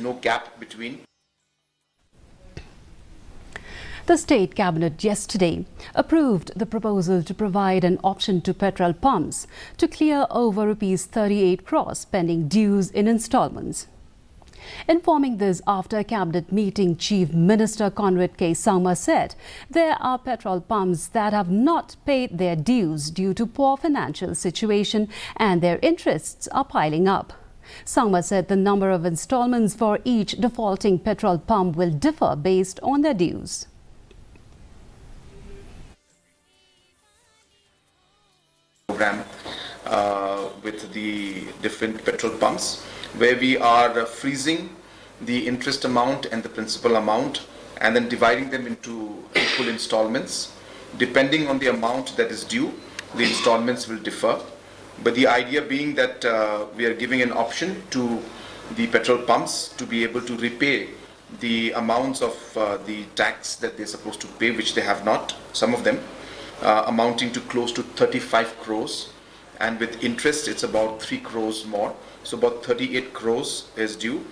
no gap between. The State Cabinet yesterday approved the proposal to provide an option to petrol pumps to clear over Rs 38 crores pending dues in instalments. Informing this after a cabinet meeting, Chief Minister Conrad K. Sangma said there are petrol pumps that have not paid their dues due to poor financial situation and their interests are piling up. Sangma said the number of instalments for each defaulting petrol pump will differ based on their dues. Program with the different petrol pumps, where we are freezing the interest amount and the principal amount and then dividing them into equal installments. Depending on the amount that is due, the installments will differ. But the idea being that we are giving an option to the petrol pumps to be able to repay the amounts of the tax that they're supposed to pay, which they have not, some of them, amounting to close to 35 crores. And with interest, it's about 3 crores more. So about 38 crores is due.